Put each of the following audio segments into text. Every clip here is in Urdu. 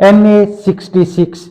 NA 66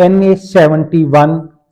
NA 71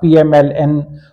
PMLN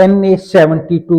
NA 72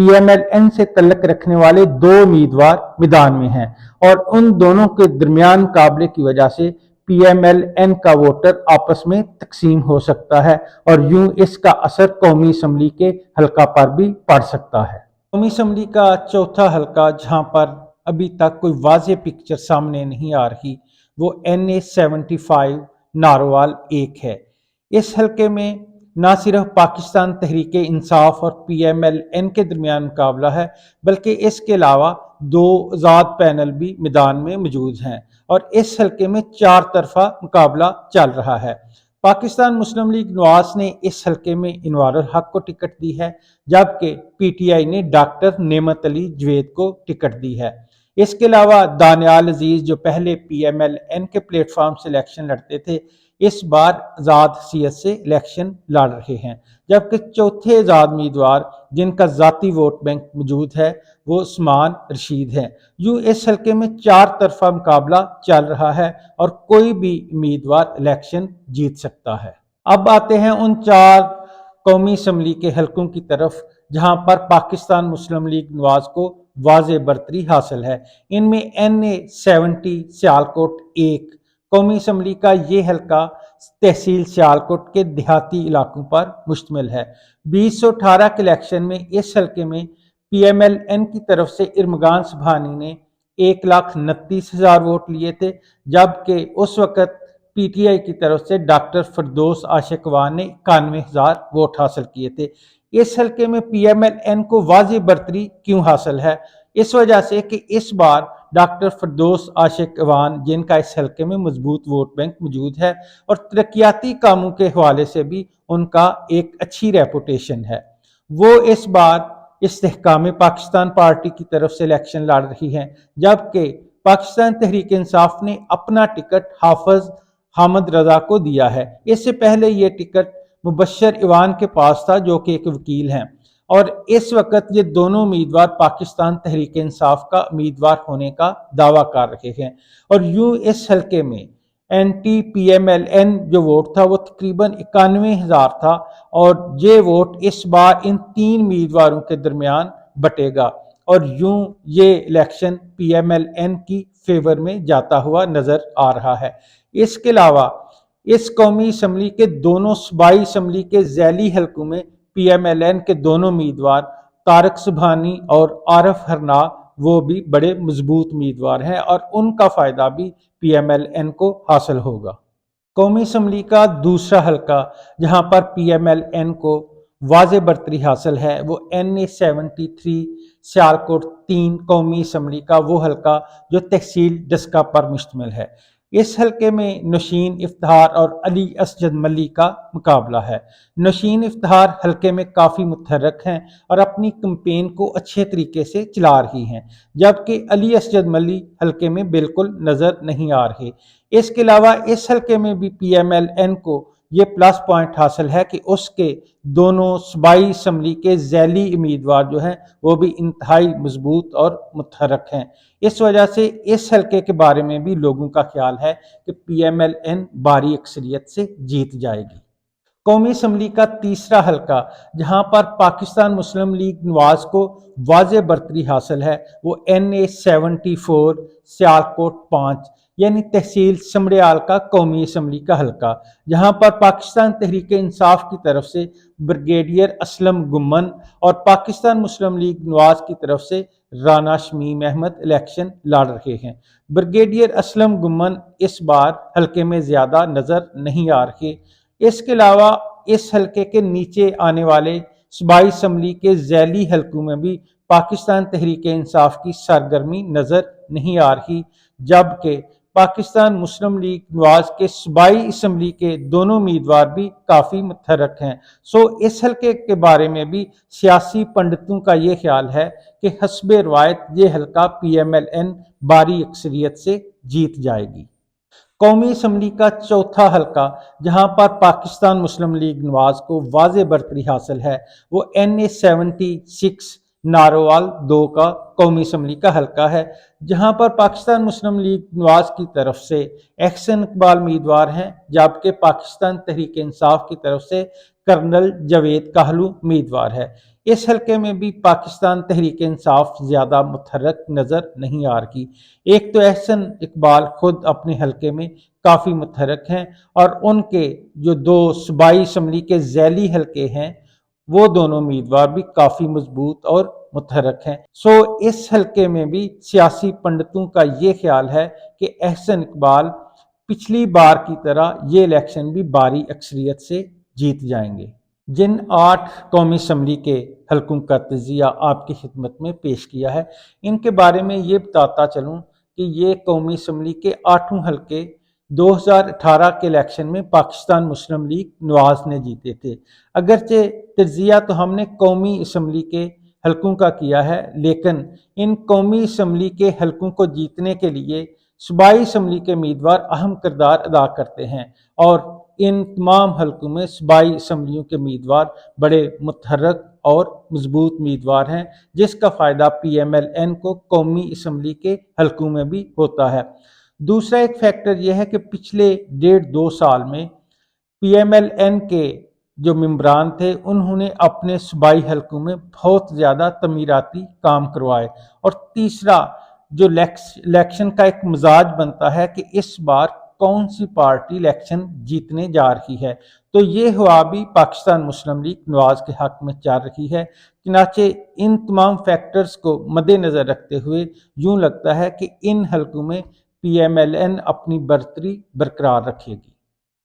P M L N سے تعلق رکھنے والے 2 امیدوار میدان میں ہیں اور ان دونوں کے درمیان مقابلے کی وجہ سے پی ایم ایل این کا ووٹر آپس میں تقسیم ہو سکتا ہے اور یوں اس کا اثر قومی اسمبلی کے حلقہ پر بھی پڑ سکتا ہے۔ قومی اسمبلی کا چوتھا حلقہ جہاں پر ابھی تک کوئی واضح پکچر سامنے نہیں آ رہی وہ NA-75 ناروال 1 ہے۔ اس حلقے میں نہ صرف پاکستان تحریک انصاف اور پی ایم ایل این کے درمیان مقابلہ ہے بلکہ اس کے علاوہ 2 آزاد پینل بھی میدان میں موجود ہیں اور اس حلقے میں 4 طرفہ مقابلہ چل رہا ہے۔ پاکستان مسلم لیگ نواز نے اس حلقے میں انوار الحق کو ٹکٹ دی ہے جبکہ پی ٹی آئی نے ڈاکٹر نعمت علی جوید کو ٹکٹ دی ہے۔ اس کے علاوہ دانیال عزیز جو پہلے پی ایم ایل این کے پلیٹ فارم سے الیکشن لڑتے تھے اس بار آزاد حیثیت سے الیکشن لڑ رہے ہیں جبکہ چوتھے آزاد امیدوار جن کا ذاتی ووٹ بینک موجود ہے وہ عثمان رشید ہیں۔ یوں اس حلقے میں 4 طرفہ مقابلہ چل رہا ہے اور کوئی بھی امیدوار الیکشن جیت سکتا ہے۔ اب آتے ہیں ان 4 قومی اسمبلی کے حلقوں کی طرف جہاں پر پاکستان مسلم لیگ نواز کو واضح برتری حاصل ہے۔ ان میں NA-70 سیالکوٹ 1 قومی اسمبلی کا یہ حلقہ تحصیل سیالکوٹ کے دیہاتی علاقوں پر مشتمل ہے۔ 2018 کے الیکشن میں اس حلقے میں پی ایم ایل این کی طرف سے ارمغان سبحانی نے 1,29,000 ووٹ لیے تھے جبکہ اس وقت پی ٹی آئی کی طرف سے ڈاکٹر فردوس عاشق وان نے 91,000 ووٹ حاصل کیے تھے۔ اس حلقے میں پی ایم ایل این کو واضح برتری کیوں حاصل ہے؟ اس وجہ سے کہ اس بار ڈاکٹر فردوس عاشق وان جن کا اس حلقے میں مضبوط ووٹ بینک موجود ہے اور ترقیاتی کاموں کے حوالے سے بھی ان کا ایک اچھی ریپوٹیشن ہے، وہ اس بار استحکام پاکستان پارٹی کی طرف سے الیکشن لڑ رہی ہیں جبکہ پاکستان تحریک انصاف نے اپنا ٹکٹ حافظ حامد رضا کو دیا ہے۔ اس سے پہلے یہ ٹکٹ مبشر ایوان کے پاس تھا جو کہ ایک وکیل ہیں اور اس وقت یہ دونوں امیدوار پاکستان تحریک انصاف کا امیدوار ہونے کا دعویٰ کر رہے ہیں اور یوں اس حلقے میں anti P M L N جو ووٹ تھا وہ تقریباً 91,000 تھا اور یہ ووٹ اس بار ان 3 امیدواروں کے درمیان بٹے گا اور یوں یہ election P M L N کی فیور میں جاتا ہوا نظر آ رہا ہے۔ اس کے علاوہ اس قومی اسمبلی کے دونوں صوبائی اسمبلی کے ذیلی حلقوں میں پی ایم ایل این کے دونوں امیدوار طارق سبحانی اور عارف ہرنا وہ بھی بڑے مضبوط امیدوار ہیں اور ان کا فائدہ بھی پی ایم ایل این کو حاصل ہوگا۔ قومی اسمبلی کا دوسرا حلقہ جہاں پر پی ایم ایل این کو واضح برتری حاصل ہے وہ NA-73 سیالکوٹ 3 قومی اسمبلی کا وہ حلقہ جو تحصیل ڈسکا پر مشتمل ہے۔ اس حلقے میں نوشین افتخار اور علی اسجد ملی کا مقابلہ ہے۔ نوشین افتخار حلقے میں کافی متحرک ہیں اور اپنی کمپین کو اچھے طریقے سے چلا رہی ہیں جبکہ علی اسجد ملی حلقے میں بالکل نظر نہیں آ رہے۔ اس کے علاوہ اس حلقے میں بھی پی ایم ایل این کو یہ پلس پوائنٹ حاصل ہے کہ اس کے دونوں صوبائی اسمبلی کے ذیلی امیدوار جو ہیں وہ بھی انتہائی مضبوط اور متحرک ہیں۔ اس وجہ سے اس حلقے کے بارے میں بھی لوگوں کا خیال ہے کہ پی ایم ایل این بھاری اکثریت سے جیت جائے گی۔ قومی اسمبلی کا تیسرا حلقہ جہاں پر پاکستان مسلم لیگ نواز کو واضح برتری حاصل ہے وہ NA-74 سیالکوٹ 5 یعنی تحصیل سمڑیال کا قومی اسمبلی کا حلقہ جہاں پر پاکستان تحریک انصاف کی طرف سے بریگیڈیئر اسلم گمن اور پاکستان مسلم لیگ نواز کی طرف سے رانا شمیم احمد الیکشن لڑ رہے ہیں۔ بریگیڈیئر اسلم گمن اس بار حلقے میں زیادہ نظر نہیں آ رہے۔ اس کے علاوہ اس حلقے کے نیچے آنے والے صوبائی اسمبلی کے ذیلی حلقوں میں بھی پاکستان تحریک انصاف کی سرگرمی نظر نہیں آ رہی جبکہ پاکستان مسلم لیگ نواز کے صوبائی اسمبلی کے دونوں امیدوار بھی کافی متحرک ہیں۔ اس حلقے کے بارے میں بھی سیاسی پنڈتوں کا یہ خیال ہے کہ حسب روایت یہ حلقہ پی ایم ایل این بھاری اکثریت سے جیت جائے گی۔ قومی اسمبلی کا چوتھا حلقہ جہاں پر پاکستان مسلم لیگ نواز کو واضح برتری حاصل ہے وہ NA-76 ناروال 2 کا قومی اسمبلی کا حلقہ ہے جہاں پر پاکستان مسلم لیگ نواز کی طرف سے احسن اقبال امیدوار ہیں جبکہ پاکستان تحریک انصاف کی طرف سے کرنل جاوید کاہلو امیدوار ہے۔ اس حلقے میں بھی پاکستان تحریک انصاف زیادہ متحرک نظر نہیں آ رہی۔ ایک تو احسن اقبال خود اپنے حلقے میں کافی متحرک ہیں، اور ان کے جو دو صوبائی اسمبلی کے ذیلی حلقے ہیں وہ دونوں امیدوار بھی کافی مضبوط اور متحرک ہیں۔ اس حلقے میں بھی سیاسی پنڈتوں کا یہ خیال ہے کہ احسن اقبال پچھلی بار کی طرح یہ الیکشن بھی بھاری اکثریت سے جیت جائیں گے۔ جن 8 قومی اسمبلی کے حلقوں کا تجزیہ آپ کی خدمت میں پیش کیا ہے، ان کے بارے میں یہ بتاتا چلوں کہ یہ قومی اسمبلی کے 8 حلقے 2018 کے الیکشن میں پاکستان مسلم لیگ نواز نے جیتے تھے۔ اگرچہ تجزیہ تو ہم نے قومی اسمبلی کے حلقوں کا کیا ہے، لیکن ان قومی اسمبلی کے حلقوں کو جیتنے کے لیے صوبائی اسمبلی کے امیدوار اہم کردار ادا کرتے ہیں، اور ان تمام حلقوں میں صوبائی اسمبلیوں کے امیدوار بڑے متحرک اور مضبوط امیدوار ہیں، جس کا فائدہ پی ایم ایل این کو قومی اسمبلی کے حلقوں میں بھی ہوتا ہے۔ دوسرا ایک فیکٹر یہ ہے کہ پچھلے 1.5-2 سال میں پی ایم ایل این کے جو ممبران تھے انہوں نے اپنے صوبائی حلقوں میں بہت زیادہ تعمیراتی کام کروائے۔ اور تیسرا جو الیکشن کا ایک مزاج بنتا ہے کہ اس بار کون سی پارٹی الیکشن جیتنے جا رہی ہے، تو یہ ہوا بھی پاکستان مسلم لیگ نواز کے حق میں چل رہی ہے۔ چنانچہ ان تمام فیکٹرز کو مد نظر رکھتے ہوئے یوں لگتا ہے کہ ان حلقوں میں پی ایم ایل این اپنی برتری برقرار رکھے گی۔